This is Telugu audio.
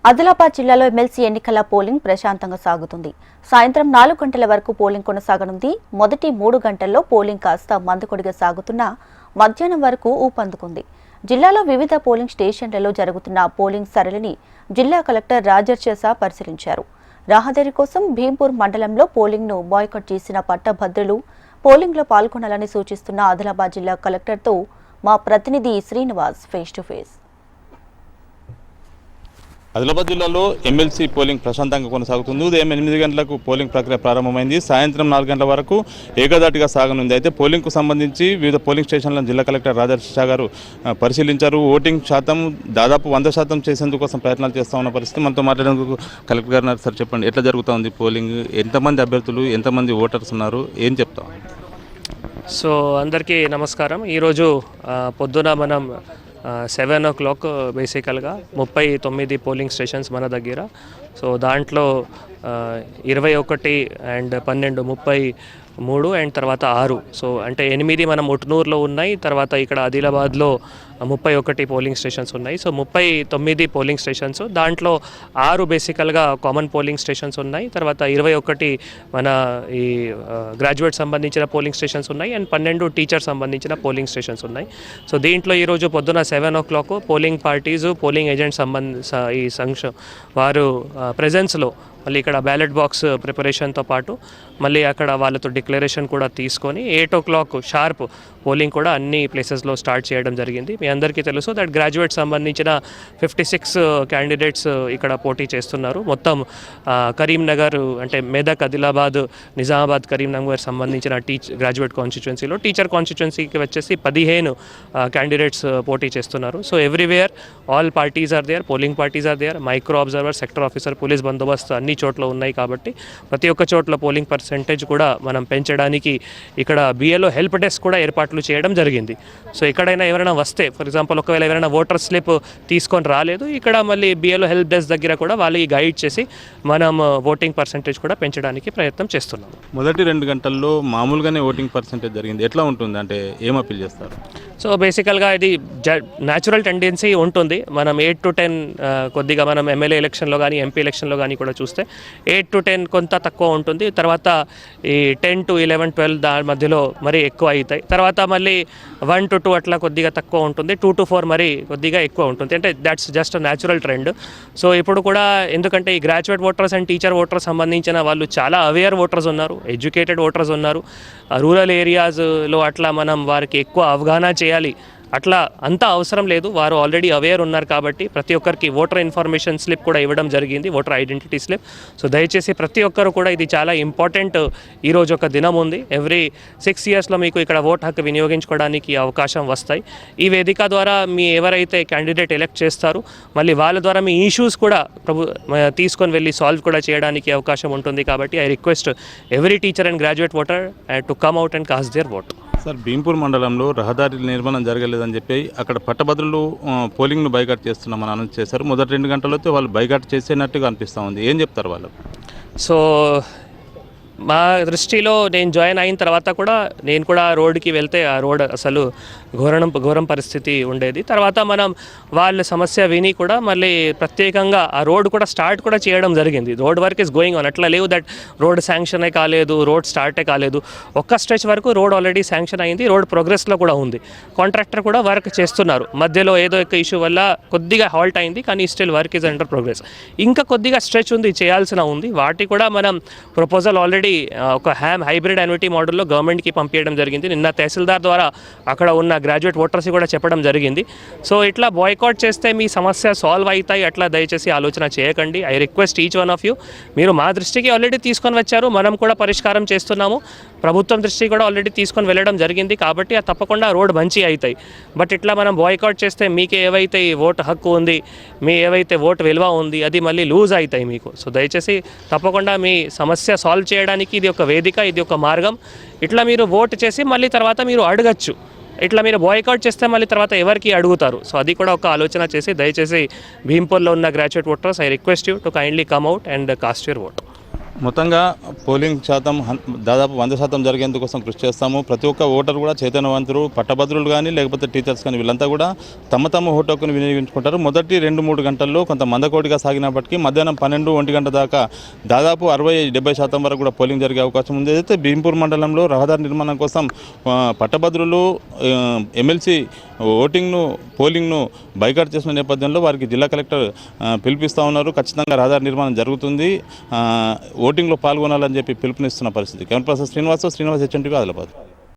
ఆదిలాబాద్ జిల్లాలో ఎమ్మెల్సీ ఎన్నికల పోలింగ్ ప్రశాంతంగా సాగుతుంది. సాయంత్రం 4 గంటల వరకు పోలింగ్ కొనసాగనుంది. మొదటి 3 గంటల్లో పోలింగ్ కాస్త మందకొడిగా సాగుతున్నా మధ్యాహ్నం వరకు ఊపందుకుంది. జిల్లాలో వివిధ పోలింగ్ స్టేషన్లలో జరుగుతున్న పోలింగ్ సరళిని జిల్లా కలెక్టర్ రాజర్చేసా పరిశీలించారు. రహదారి కోసం భీంపూర్ మండలంలో పోలింగ్ను బాయ్కాట్ చేసిన పట్టభద్రులు పోలింగ్లో పాల్గొనాలని సూచిస్తున్న ఆదిలాబాద్ జిల్లా కలెక్టర్తో మా ప్రతినిధి Srinivas face to face. Adilabad జిల్లాలో ఎమ్మెల్సీ పోలింగ్ ప్రశాంతంగా కొనసాగుతుంది. ఉదయం 8 గంటలకు పోలింగ్ ప్రక్రియ ప్రారంభమైంది. సాయంత్రం 4 గంటల వరకు ఏకదాటిగా సాగనుంది. అయితే పోలింగ్కు సంబంధించి వివిధ పోలింగ్ స్టేషన్లను జిల్లా కలెక్టర్ రాజర్షా గారు పరిశీలించారు. ఓటింగ్ శాతం దాదాపు 100% చేసేందుకోసం ప్రయత్నాలు చేస్తూ ఉన్న పరిస్థితి. మనతో మాట్లాడేందుకు కలెక్టర్ గారు సార్ చెప్పండి, ఎట్లా జరుగుతూ ఉంది పోలింగ్, ఎంతమంది అభ్యర్థులు, ఎంతమంది ఓటర్స్ ఉన్నారు, ఏం చెప్తాం? సో అందరికీ నమస్కారం. ఈరోజు పొద్దున మనం 7 o'clock బేసికల్గా 39 పోలింగ్ స్టేషన్స్ మన దగ్గర. సో దాంట్లో 21 అండ్ 12, 33 అండ్ తర్వాత 6. సో అంటే 8 మనం ఉట్నూరులో ఉన్నాయి. తర్వాత ఇక్కడ ఆదిలాబాద్లో 31 పోలింగ్ స్టేషన్స్ ఉన్నాయి. సో 39 పోలింగ్ స్టేషన్స్, దాంట్లో 6 బేసికల్గా కామన్ పోలింగ్ స్టేషన్స్ ఉన్నాయి. తర్వాత 21 మన ఈ గ్రాడ్యుయేట్ సంబంధించిన పోలింగ్ స్టేషన్స్ ఉన్నాయి అండ్ 12 టీచర్ సంబంధించిన పోలింగ్ స్టేషన్స్ ఉన్నాయి. సో దీంట్లో ఈరోజు పొద్దున 7 o'clock polling parties, polling agents ఈ వారు ప్రెజెన్స్లో మళ్ళీ ఇక్కడ బ్యాలెట్ బాక్స్ ప్రిపరేషన్తో పాటు మళ్ళీ అక్కడ వాళ్ళతో డిక్లరేషన్ కూడా తీసుకొని 8 o'clock షార్ప్ పోలింగ్ కూడా అన్ని ప్లేసెస్లో స్టార్ట్ చేయడం జరిగింది. మీ అందరికీ తెలుసు దట్ గ్రాడ్యుయేట్ సంబంధించిన 56 క్యాండిడేట్స్ ఇక్కడ పోటీ చేస్తున్నారు. మొత్తం కరీంనగర్ అంటే మెదక్, ఆదిలాబాద్, నిజామాబాద్, కరీంనగర్ సంబంధించిన గ్రాడ్యుయేట్ కాన్స్టిట్యున్సీలో టీచర్ కాన్స్టిట్యున్సీకి వచ్చేసి 15 క్యాండిడేట్స్ పోటీ చేస్తున్నారు. So everywhere all parties are there, polling parties are there, micro observer, sector officer, police బందోబస్తు అన్ని చోట్ల ఉన్నాయి. కాబట్టి ప్రతి ఒక్క చోట్ల పోలింగ్ పర్సెంటేజ్ కూడా మనం పెంచడానికి ఇక్కడ బిఎల్ఓ హెల్ప్ డెస్క్ కూడా ఏర్పాట్లు చేయడం జరిగింది. సో ఎక్కడైనా ఎవరైనా వస్తే, ఫర్ ఎగ్జాంపుల్ ఒకవేళ ఎవరైనా ఓటర్ స్లిప్ తీసుకొని రాలేదు, ఇక్కడ మళ్ళీ బిఎల్ఓ హెల్ప్ డెస్క్ దగ్గర కూడా వాళ్ళకి గైడ్ చేసి మనం ఓటింగ్ పర్సెంటేజ్ కూడా పెంచడానికి ప్రయత్నం చేస్తున్నాం. మొదటి 2 గంటల్లో మామూలుగానే ఓటింగ్ పర్సెంటేజ్ జరిగింది, ఎట్లా ఉంటుంది అంటే ఏం అప్పీల్ చేస్తారు? సో బేసికల్గా ఇది న్యాచురల్ టెండెన్సీ ఉంటుంది. మనం 8 to 10 కొద్దిగా మనం ఎమ్మెల్యే ఎలక్షన్లో కానీ ఎంపీ ఎలక్షన్లో కానీ కూడా చూస్తే 8 to 10 కొంత తక్కువ ఉంటుంది. తర్వాత ఈ 10 to 11, 12 దాని మధ్యలో మరీ ఎక్కువ అవుతాయి. తర్వాత మళ్ళీ 1 to 2 అట్లా కొద్దిగా తక్కువ ఉంటుంది. 2 to 4 మరీ కొద్దిగా ఎక్కువ ఉంటుంది. అంటే that's just natural trend. So ఇప్పుడు కూడా ఎందుకంటే ఈ graduate voters and teacher voters సంబంధించిన వాళ్ళు చాలా అవేర్ ఓటర్స్ ఉన్నారు, ఎడ్యుకేటెడ్ ఓటర్స్ ఉన్నారు. రూరల్ ఏరియాస్లో అట్లా మనం వారికి ఎక్కువ అవగాహన చేయాలి, అట్లా అంత అవసరం లేదు. వారు ఆల్రెడీ అవేర్ ఉన్నారు కాబట్టి ప్రతి ఒక్కరికి ఓటర్ ఇన్ఫర్మేషన్ స్లిప్ కూడా ఇవ్వడం జరిగింది, ఓటర్ ఐడెంటిటీ స్లిప్. సో దయచేసి ప్రతి ఒక్కరు కూడా, ఇది చాలా ఇంపార్టెంట్. ఈరోజు ఒక దినం ఉంది, ఎవ్రీ 6 yearsలో మీకు ఇక్కడ ఓట్ హక్కు వినియోగించుకోవడానికి అవకాశం వస్తాయి. ఈ వేదిక ద్వారా మీ ఎవరైతే క్యాండిడేట్ ఎలక్ట్ చేస్తారో మళ్ళీ వాళ్ళ ద్వారా మీ ఇష్యూస్ కూడా తీసుకొని వెళ్ళి సాల్వ్ కూడా చేయడానికి అవకాశం ఉంటుంది. కాబట్టి I request every teacher and graduate voter to come out and cast their vote. Sir, Bheempur మండలంలో రహదారి నిర్మాణం జరగలేదని చెప్పి అక్కడ పట్టభద్రులు పోలింగ్ను బైకాట్ చేస్తున్నామని అనౌన్స్ చేశారు. మొదటి 2 గంటలతో వాళ్ళు బైకాట్ చేసేనట్టుగా అనిపిస్తూ ఉంది, ఏం చెప్తారు వాళ్ళు? సో మా దృష్టిలో నేను జాయిన్ అయిన తర్వాత కూడా నేను కూడా రోడ్డుకి వెళ్తే ఆ రోడ్ అసలు ఘోరం పరిస్థితి ఉండేది. తర్వాత మనం వాళ్ళ సమస్య విని కూడా మళ్ళీ ప్రత్యేకంగా ఆ రోడ్ కూడా స్టార్ట్ కూడా చేయడం జరిగింది. Road work is going on. అట్లా లేవు దట్ రోడ్ శాంక్షనే కాలేదు, రోడ్ స్టార్టే కాలేదు. ఒక్క స్ట్రెచ్ వరకు రోడ్ ఆల్రెడీ శాంక్షన్ అయింది, రోడ్ ప్రోగ్రెస్లో కూడా ఉంది. కాంట్రాక్టర్ కూడా వర్క్ చేస్తున్నారు. మధ్యలో ఏదో ఒక ఇష్యూ వల్ల కొద్దిగా హాల్ట్ అయింది, కానీ still work is under progress. ఇంకా కొద్దిగా స్ట్రెచ్ ఉంది, చేయాల్సిన ఉంది. వాటి కూడా మనం ప్రపోజల్ ఆల్రెడీ ఒక హైబ్రిడ్ యాన్యుటీ మోడల్లో గవర్నమెంట్కి పంపించడం జరిగింది. నిన్న తహసీల్దార్ ద్వారా అక్కడ ఉన్న గ్రాడ్యుయేట్ ఓటర్స్ కూడా చెప్పడం జరిగింది. సో ఇట్లా బాయ్కాట్ చేస్తే మీ సమస్య సాల్వ్ అవుతాయి, అట్లా దయచేసి ఆలోచన చేయకండి. I request each one of you, మీరు మా దృష్టికి ఆల్రెడీ తీసుకొని వచ్చారు, మనం కూడా పరిష్కారం చేస్తున్నాము. ప్రభుత్వం దృష్టికి కూడా ఆల్రెడీ తీసుకొని వెళ్ళడం జరిగింది. కాబట్టి అది తప్పకుండా రోడ్ మంచి అవుతాయి. బట్ ఇట్లా మనం బాయ్కాట్ చేస్తే మీకు ఏవైతే ఓటు హక్కు ఉంది, మీ ఏవైతే ఓటు విలువ ఉంది, అది మళ్ళీ లూజ్ అవుతాయి మీకు. సో దయచేసి తప్పకుండా మీ సమస్య సాల్వ్ చేయడానికి ఇది ఒక వేదిక, ఇది ఒక మార్గం. ఇట్లా మీరు ఓటు చేసి మళ్ళీ తర్వాత మీరు అడగచ్చు. ఇట్లా మీరు బాయ్కాట్ చేస్తే మళ్ళీ తర్వాత ఎవరికి అడుగుతారు? సో అది కూడా ఒక ఆలోచన చేసి దయచేసి భీంపూర్లో ఉన్న graduate voters, I request you to kindly come out and cost your vote. మొత్తంగా పోలింగ్ శాతం దాదాపు 100% జరిగేందుకోసం కృషి చేస్తాము. ప్రతి ఒక్క ఓటర్ కూడా చైతన్యవంతులు, పట్టభద్రులు కానీ లేకపోతే టీచర్స్ కానీ వీళ్ళంతా కూడా తమ ఓటు హక్కును వినియోగించుకుంటారు. మొదటి 2-3 గంటల్లో కొంత మందకోడిగా సాగినప్పటికీ మధ్యాహ్నం 12-1 గంట దాకా దాదాపు 60-70% వరకు కూడా పోలింగ్ జరిగే అవకాశం ఉంది. అయితే భీంపూర్ మండలంలో రహదారి నిర్మాణం కోసం పట్టభద్రులు ఎమ్మెల్సీ పోలింగ్ను బైకాట్ చేసిన నేపథ్యంలో వారికి జిల్లా కలెక్టర్ పిలుపిస్తూ ఉన్నారు. ఖచ్చితంగా రహదారి నిర్మాణం జరుగుతుంది, ఓటింగ్లో పాల్గొనాలని చెప్పి పిలుపునిస్తున్న పరిస్థితి. Camera person Srinivas, HNTV, Adilabad.